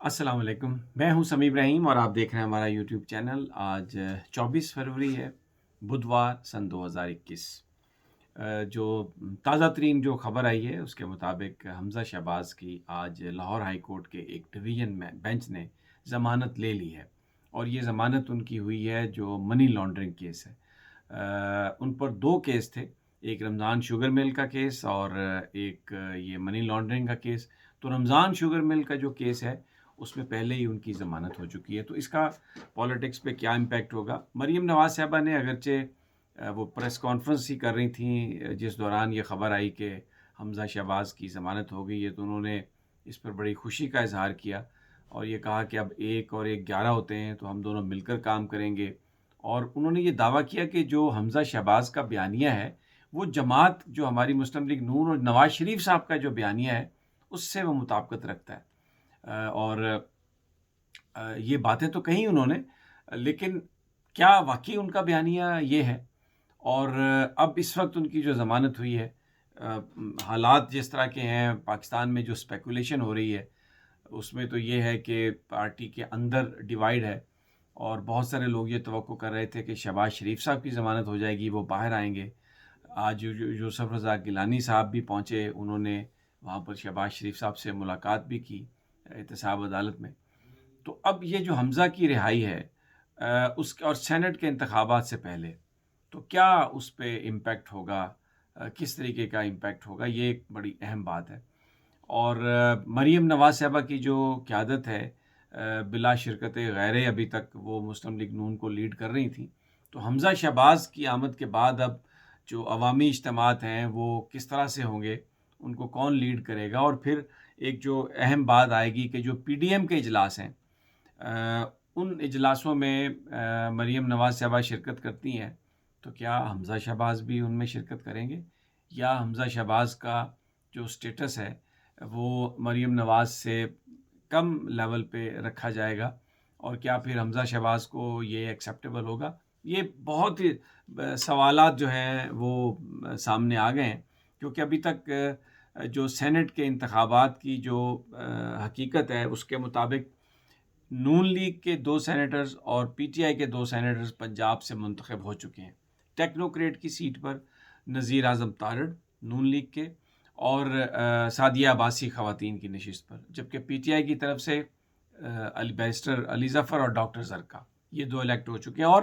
السلام علیکم، میں ہوں سمیع ابراہیم اور آپ دیکھ رہے ہیں ہمارا یوٹیوب چینل۔ آج 24 فروری ہے، بدھوار سن 2021۔ جو تازہ ترین جو خبر آئی ہے اس کے مطابق حمزہ شہباز کی آج لاہور ہائی کورٹ کے ایک ڈویژن میں بینچ نے ضمانت لے لی ہے، اور یہ ضمانت ان کی ہوئی ہے جو منی لانڈرنگ کیس ہے۔ ان پر دو کیس تھے، ایک رمضان شوگر مل کا کیس اور ایک یہ منی لانڈرنگ کا کیس۔ تو رمضان شوگر مل کا جو کیس ہے اس میں پہلے ہی ان کی ضمانت ہو چکی ہے، تو اس کا پالیٹکس پہ کیا امپیکٹ ہوگا؟ مریم نواز صاحبہ نے اگرچہ وہ پریس کانفرنس ہی کر رہی تھیں جس دوران یہ خبر آئی کہ حمزہ شہباز کی ضمانت ہو گئی ہے، تو انہوں نے اس پر بڑی خوشی کا اظہار کیا اور یہ کہا کہ اب 1 اور 1 11 ہوتے ہیں تو ہم دونوں مل کر کام کریں گے۔ اور انہوں نے یہ دعویٰ کیا کہ جو حمزہ شہباز کا بیانیہ ہے وہ جماعت جو ہماری مسلم لیگ نون اور نواز شریف صاحب کا جو بیانیہ ہے اس سے وہ مطابقت رکھتا ہے۔ اور یہ باتیں تو کہیں انہوں نے، لیکن کیا واقعی ان کا بیانیہ یہ ہے؟ اور اب اس وقت ان کی جو ضمانت ہوئی ہے، حالات جس طرح کے ہیں پاکستان میں، جو اسپیکولیشن ہو رہی ہے اس میں تو یہ ہے کہ پارٹی کے اندر ڈیوائیڈ ہے، اور بہت سارے لوگ یہ توقع کر رہے تھے کہ شہباز شریف صاحب کی ضمانت ہو جائے گی، وہ باہر آئیں گے۔ آج یوسف رضا گیلانی صاحب بھی پہنچے، انہوں نے وہاں پر شہباز شریف صاحب سے ملاقات بھی کی احتساب عدالت میں۔ تو اب یہ جو حمزہ کی رہائی ہے اس اور سینٹ کے انتخابات سے پہلے، تو کیا اس پہ امپیکٹ ہوگا، کس طریقے کا امپیکٹ ہوگا، یہ ایک بڑی اہم بات ہے۔ اور مریم نواز صاحبہ کی جو قیادت ہے بلا شرکت غیرے، ابھی تک وہ مسلم لیگ نون کو لیڈ کر رہی تھیں، تو حمزہ شہباز کی آمد کے بعد اب جو عوامی اجتماعات ہیں وہ کس طرح سے ہوں گے، ان کو کون لیڈ کرے گا؟ اور پھر ایک جو اہم بات آئے گی کہ جو پی ڈی ایم کے اجلاس ہیں، ان اجلاسوں میں مریم نواز صاحبہ شرکت کرتی ہیں، تو کیا حمزہ شہباز بھی ان میں شرکت کریں گے، یا حمزہ شہباز کا جو سٹیٹس ہے وہ مریم نواز سے کم لیول پہ رکھا جائے گا؟ اور کیا پھر حمزہ شہباز کو یہ ایکسیپٹیبل ہوگا؟ یہ بہت ہی سوالات جو ہیں وہ سامنے آ گئے ہیں، کیونکہ ابھی تک جو سینٹ کے انتخابات کی جو حقیقت ہے اس کے مطابق نون لیگ کے 2 سینیٹرز اور پی ٹی آئی کے 2 سینیٹرز پنجاب سے منتخب ہو چکے ہیں۔ ٹیکنوکریٹ کی سیٹ پر نذیر اعظم تارڑ نون لیگ کے، اور سعدیہ عباسی خواتین کی نشست پر، جبکہ پی ٹی آئی کی طرف سے بیرسٹر علی ظفر اور ڈاکٹر زرکا، یہ 2 الیکٹ ہو چکے ہیں۔ اور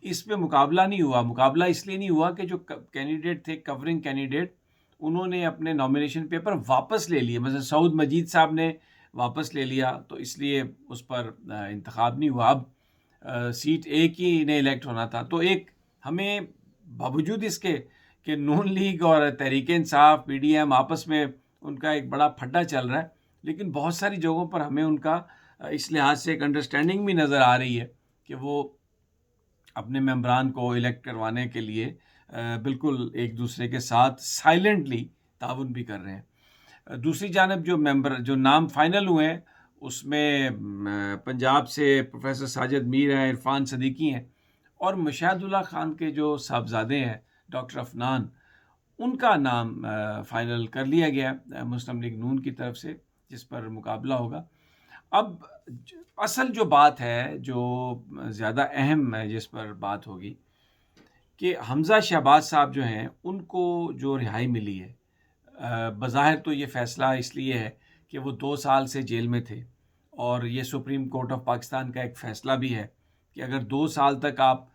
اس پہ مقابلہ نہیں ہوا، مقابلہ اس لیے نہیں ہوا کہ جو کینڈیڈیٹ تھے، کورنگ کینڈیڈیٹ، انہوں نے اپنے نامینیشن پیپر واپس لے لیے، مثلا سعود مجید صاحب نے واپس لے لیا، تو اس لیے اس پر انتخاب نہیں ہوا۔ اب سیٹ ایک ہی نے الیکٹ ہونا تھا، تو ایک ہمیں باوجود اس کے کہ نون لیگ اور Tehreek Insaf, P D M آپس میں ان کا ایک بڑا پھڈا چل رہا ہے، لیکن بہت ساری جگہوں پر ہمیں ان کا اس لحاظ سے ایک انڈرسٹینڈنگ بھی نظر آ رہی ہے کہ وہ اپنے ممبران کو الیکٹ کروانے کے لیے بالکل ایک دوسرے کے ساتھ سائلنٹلی تعاون بھی کر رہے ہیں۔ دوسری جانب جو نام فائنل ہوئے ہیں اس میں پنجاب سے پروفیسر ساجد میر ہیں، عرفان صدیقی ہیں، اور مشاہد اللہ خان کے جو صاحبزادے ہیں ڈاکٹر افنان، ان کا نام فائنل کر لیا گیا مسلم لیگ نون کی طرف سے، جس پر مقابلہ ہوگا۔ اب اصل جو بات ہے، جو زیادہ اہم ہے، جس پر بات ہوگی کہ حمزہ شہباز صاحب جو ہیں ان کو جو رہائی ملی ہے، بظاہر تو یہ فیصلہ اس لیے ہے کہ وہ 2 سال سے جیل میں تھے، اور یہ سپریم کورٹ آف پاکستان کا ایک فیصلہ بھی ہے کہ اگر 2 سال تک آپ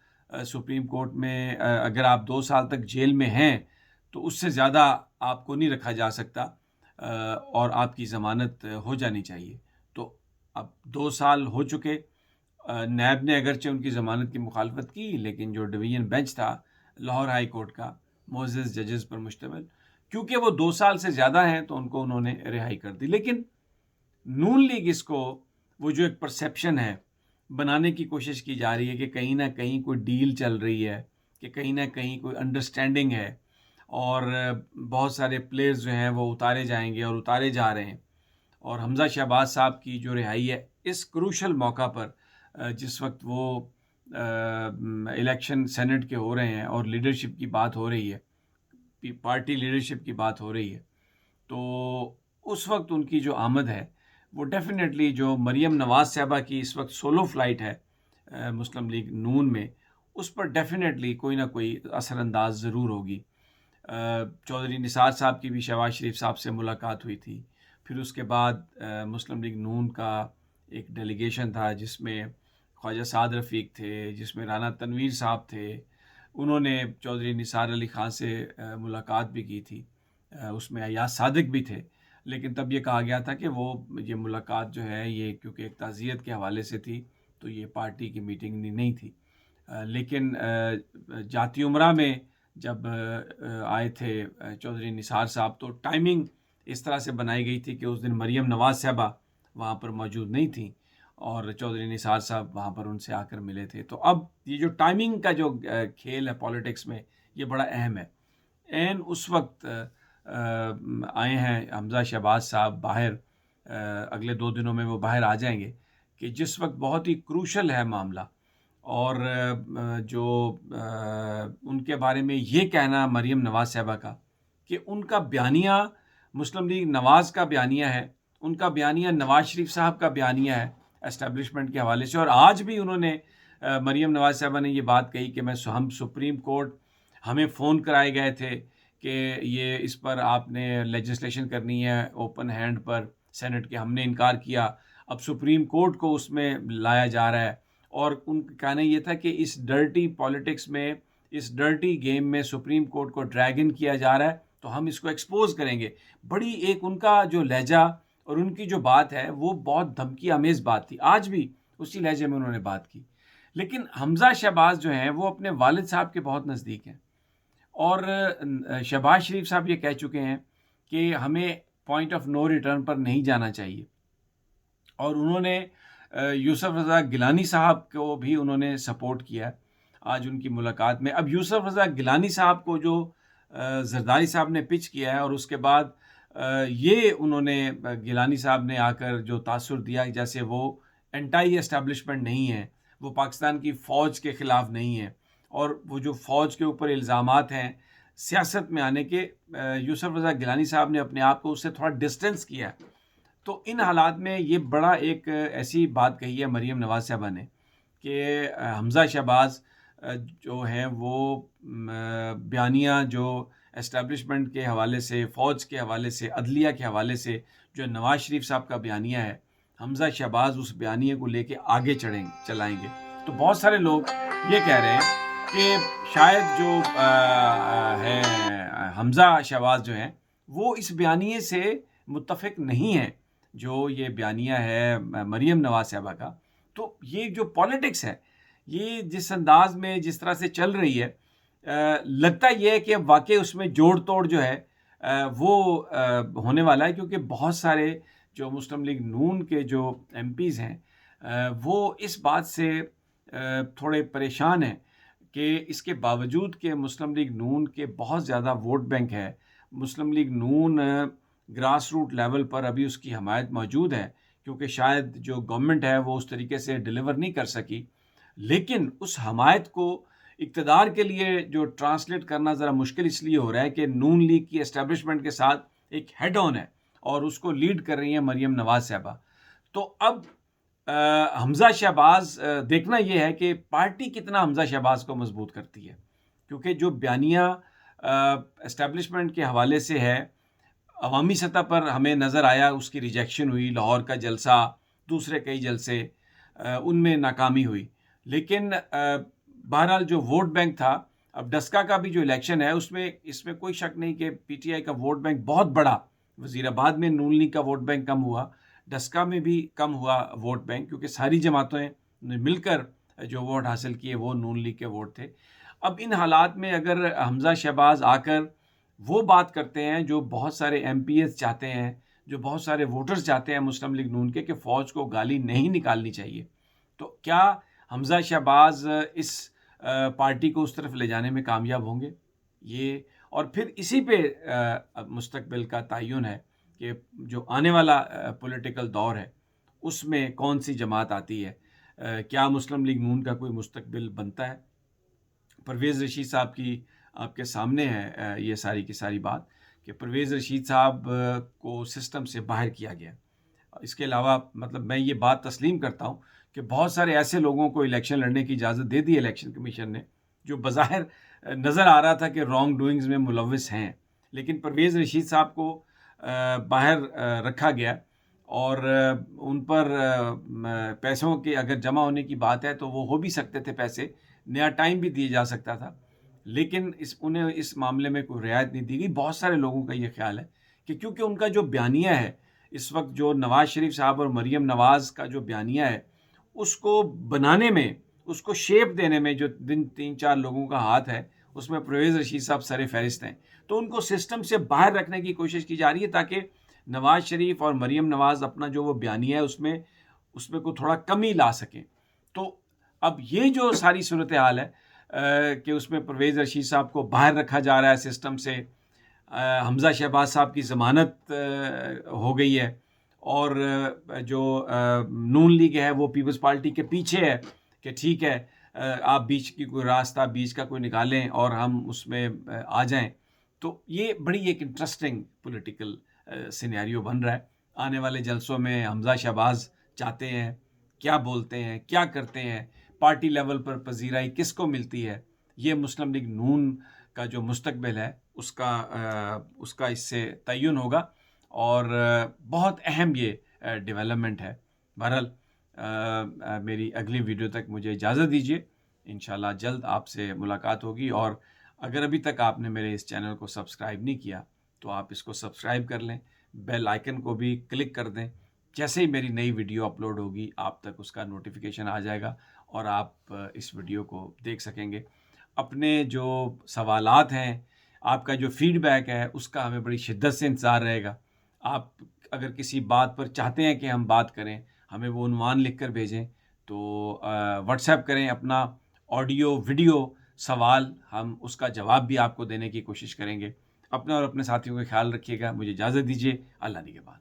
سپریم کورٹ میں اگر آپ 2 سال تک جیل میں ہیں تو اس سے زیادہ آپ کو نہیں رکھا جا سکتا، اور آپ کی ضمانت ہو جانی چاہیے۔ تو اب 2 سال ہو چکے، نیب نے اگرچہ ان کی ضمانت کی مخالفت کی، لیکن جو ڈویژن بینچ تھا لاہور ہائی کورٹ کا، معزز ججز پر مشتمل، کیونکہ وہ 2 سال سے زیادہ ہیں تو انہوں نے رہائی کر دی۔ لیکن نون لیگ اس کو، وہ جو ایک پرسیپشن ہے بنانے کی کوشش کی جا رہی ہے کہ کہیں نہ کہیں کوئی ڈیل چل رہی ہے، کہ کہیں نہ کہیں کوئی انڈرسٹینڈنگ ہے، اور بہت سارے پلیئرز جو ہیں وہ اتارے جائیں گے اور اتارے جا رہے ہیں۔ اور حمزہ شہباز صاحب کی جو رہائی ہے اس کروشل موقع پر، جس وقت وہ الیکشن سینٹ کے ہو رہے ہیں اور لیڈرشپ کی بات ہو رہی ہے، پارٹی لیڈرشپ کی بات ہو رہی ہے، تو اس وقت ان کی جو آمد ہے وہ ڈیفینیٹلی جو مریم نواز صاحبہ کی اس وقت سولو فلائٹ ہے مسلم لیگ نون میں، اس پر ڈیفینیٹلی کوئی نہ کوئی اثر انداز ضرور ہوگی۔ چودھری نثار صاحب کی بھی شہباز شریف صاحب سے ملاقات ہوئی تھی، پھر اس کے بعد مسلم لیگ نون کا ایک ڈیلیگیشن تھا جس میں خواجہ سعد رفیق تھے، جس میں رانا تنویر صاحب تھے، انہوں نے چودھری نثار علی خان سے ملاقات بھی کی تھی، اس میں ایاز صادق بھی تھے، لیکن تب یہ کہا گیا تھا کہ وہ یہ ملاقات جو ہے یہ کیونکہ ایک تعزیت کے حوالے سے تھی تو یہ پارٹی کی میٹنگ نہیں تھی۔ لیکن جاتی عمرہ میں جب آئے تھے چودھری نثار صاحب تو ٹائمنگ اس طرح سے بنائی گئی تھی کہ اس دن مریم نواز صاحبہ وہاں پر موجود نہیں تھیں اور چودھری نثار صاحب وہاں پر ان سے آ کر ملے تھے۔ تو اب یہ جو ٹائمنگ کا جو کھیل ہے پولیٹکس میں، یہ بڑا اہم ہے۔ این اس وقت آئے ہیں حمزہ شہباز صاحب باہر، اگلے 2 دنوں میں وہ باہر آ جائیں گے، کہ جس وقت بہت ہی کروشل ہے معاملہ، اور جو ان کے بارے میں یہ کہنا مریم نواز صاحبہ کا کہ ان کا بیانیہ مسلم لیگ نواز کا بیانیہ ہے، ان کا بیانیہ نواز شریف صاحب کا بیانیہ ہے اسٹیبلشمنٹ کے حوالے سے، اور آج بھی انہوں نے مریم نواز صاحبہ نے یہ بات کہی کہ ہم سپریم کورٹ، ہمیں فون کرائے گئے تھے کہ یہ اس پر آپ نے لیجسلیشن کرنی ہے اوپن ہینڈ پر سینٹ کے، ہم نے انکار کیا، اب سپریم کورٹ کو اس میں لایا جا رہا ہے، اور ان کا کہنا یہ تھا کہ اس ڈرٹی پالیٹکس میں، اس ڈرٹی گیم میں سپریم کورٹ کو ڈریگ ان کیا جا رہا ہے تو ہم اس کو ایکسپوز کریں گے۔ بڑی ایک ان کا جو لہجہ اور ان کی جو بات ہے وہ بہت دھمکی آمیز بات تھی، آج بھی اسی لہجے میں انہوں نے بات کی۔ لیکن حمزہ شہباز جو ہیں وہ اپنے والد صاحب کے بہت نزدیک ہیں، اور شہباز شریف صاحب یہ کہہ چکے ہیں کہ ہمیں پوائنٹ آف نو ریٹرن پر نہیں جانا چاہیے، اور انہوں نے یوسف رضا گیلانی صاحب کو بھی انہوں نے سپورٹ کیا آج ان کی ملاقات میں۔ اب یوسف رضا گیلانی صاحب کو جو زرداری صاحب نے پچ کیا ہے، اور اس کے بعد یہ انہوں نے گیلانی صاحب نے آ کر جو تاثر دیا جیسے وہ انٹائی اسٹیبلشمنٹ نہیں ہے، وہ پاکستان کی فوج کے خلاف نہیں ہے، اور وہ جو فوج کے اوپر الزامات ہیں سیاست میں آنے کے، یوسف رضا گیلانی صاحب نے اپنے آپ کو اس سے تھوڑا ڈسٹینس کیا ہے۔ تو ان حالات میں یہ بڑا ایک ایسی بات کہی ہے مریم نواز صاحبہ نے کہ حمزہ شہباز جو ہیں وہ بیانیہ جو اسٹیبلشمنٹ کے حوالے سے، فوج کے حوالے سے، عدلیہ کے حوالے سے جو نواز شریف صاحب کا بیانیہ ہے، حمزہ شہباز اس بیانیے کو لے کے آگے چلائیں گے۔ تو بہت سارے لوگ یہ کہہ رہے ہیں کہ شاید جو ہے حمزہ شہباز جو ہیں وہ اس بیانیے سے متفق نہیں ہیں، جو یہ بیانیہ ہے مریم نواز صاحبہ کا۔ تو یہ جو پولیٹکس ہے، یہ جس انداز میں جس طرح سے چل رہی ہے، لگتا یہ ہے کہ واقعی اس میں جوڑ توڑ جو ہے وہ ہونے والا ہے، کیونکہ بہت سارے جو مسلم لیگ نون کے جو ایم پیز ہیں وہ اس بات سے تھوڑے پریشان ہیں کہ اس کے باوجود کہ مسلم لیگ نون کے بہت زیادہ ووٹ بینک ہے، مسلم لیگ نون گراس روٹ لیول پر ابھی اس کی حمایت موجود ہے، کیونکہ شاید جو گورنمنٹ ہے وہ اس طریقے سے ڈیلیور نہیں کر سکی، لیکن اس حمایت کو اقتدار کے لیے جو ٹرانسلیٹ کرنا ذرا مشکل اس لیے ہو رہا ہے کہ نون لیگ کی اسٹیبلشمنٹ کے ساتھ ایک ہیڈ آن ہے، اور اس کو لیڈ کر رہی ہیں مریم نواز صاحبہ۔ تو اب حمزہ شہباز، دیکھنا یہ ہے کہ پارٹی کتنا حمزہ شہباز کو مضبوط کرتی ہے، کیونکہ جو بیانیہ اسٹیبلشمنٹ کے حوالے سے ہے، عوامی سطح پر ہمیں نظر آیا اس کی ریجیکشن ہوئی، لاہور کا جلسہ، دوسرے کئی جلسے، ان میں ناکامی ہوئی، لیکن بہرحال جو ووٹ بینک تھا، اب ڈسکا کا بھی جو الیکشن ہے اس میں کوئی شک نہیں کہ پی ٹی آئی کا ووٹ بینک بہت بڑا، وزیر آباد میں نون لیگ کا ووٹ بینک کم ہوا، ڈسکا میں بھی کم ہوا ووٹ بینک، کیونکہ ساری جماعتیں نے مل کر جو ووٹ حاصل کیے وہ نون لیگ کے ووٹ تھے۔ اب ان حالات میں اگر حمزہ شہباز آ کر وہ بات کرتے ہیں جو بہت سارے ایم پی ایس چاہتے ہیں، جو بہت سارے ووٹرز چاہتے ہیں مسلم لیگ نون کے، کہ فوج کو گالی نہیں نکالنی چاہیے، تو کیا حمزہ شہباز اس پارٹی کو اس طرف لے جانے میں کامیاب ہوں گے؟ یہ اور پھر اسی پہ مستقبل کا تعین ہے کہ جو آنے والا پولیٹیکل دور ہے اس میں کون سی جماعت آتی ہے، کیا مسلم لیگ نون کا کوئی مستقبل بنتا ہے۔ پرویز رشید صاحب کی آپ کے سامنے ہے یہ ساری کی ساری بات کہ پرویز رشید صاحب کو سسٹم سے باہر کیا گیا، اس کے علاوہ مطلب میں یہ بات تسلیم کرتا ہوں کہ بہت سارے ایسے لوگوں کو الیکشن لڑنے کی اجازت دے دی الیکشن کمیشن نے جو بظاہر نظر آ رہا تھا کہ رانگ ڈوئنگز میں ملوث ہیں، لیکن پرویز رشید صاحب کو باہر رکھا گیا اور ان پر پیسوں کے اگر جمع ہونے کی بات ہے تو وہ ہو بھی سکتے تھے، پیسے نیا ٹائم بھی دیا جا سکتا تھا، لیکن انہیں اس معاملے میں کوئی رعایت نہیں دی گئی۔ بہت سارے لوگوں کا یہ خیال ہے کہ کیونکہ ان کا جو بیانیہ ہے اس وقت، جو نواز شریف صاحب اور مریم نواز کا جو بیانیہ ہے، اس کو بنانے میں، اس کو شیپ دینے میں جو 3-4 لوگوں کا ہاتھ ہے، اس میں پرویز رشید صاحب سر فہرست ہیں، تو ان کو سسٹم سے باہر رکھنے کی کوشش کی جا رہی ہے تاکہ نواز شریف اور مریم نواز اپنا جو وہ بیانیہ ہے اس میں کوئی تھوڑا کمی لا سکیں۔ تو اب یہ جو ساری صورتحال ہے کہ اس میں پرویز رشید صاحب کو باہر رکھا جا رہا ہے سسٹم سے، حمزہ شہباز صاحب کی ضمانت ہو گئی ہے، اور جو نون لیگ ہے وہ پیپلز پارٹی کے پیچھے ہے کہ ٹھیک ہے آپ بیچ کی کوئی راستہ، بیچ کا کوئی نکالیں اور ہم اس میں آ جائیں۔ تو یہ بڑی ایک انٹرسٹنگ پولیٹیکل سینیریو بن رہا ہے۔ آنے والے جلسوں میں حمزہ شہباز چاہتے ہیں، کیا بولتے ہیں، کیا کرتے ہیں، پارٹی لیول پر پذیرائی کس کو ملتی ہے، یہ مسلم لیگ نون کا جو مستقبل ہے اس کا اس سے تعین ہوگا، اور بہت اہم یہ ڈیولپمنٹ ہے۔ بہرحال میری اگلی ویڈیو تک مجھے اجازت دیجیے، انشاءاللہ جلد آپ سے ملاقات ہوگی، اور اگر ابھی تک آپ نے میرے اس چینل کو سبسکرائب نہیں کیا تو آپ اس کو سبسکرائب کر لیں، بیل آئیکن کو بھی کلک کر دیں، جیسے ہی میری نئی ویڈیو اپلوڈ ہوگی آپ تک اس کا نوٹیفیکیشن آ جائے گا اور آپ اس ویڈیو کو دیکھ سکیں گے۔ اپنے جو سوالات ہیں، آپ کا جو فیڈ بیک ہے، اس کا ہمیں بڑی شدت سے انتظار رہے گا۔ آپ اگر کسی بات پر چاہتے ہیں کہ ہم بات کریں، ہمیں وہ عنوان لکھ کر بھیجیں، تو واٹس ایپ کریں اپنا آڈیو ویڈیو سوال، ہم اس کا جواب بھی آپ کو دینے کی کوشش کریں گے۔ اپنا اور اپنے ساتھیوں کا خیال رکھیے گا۔ مجھے اجازت دیجیے، اللہ نگہبان۔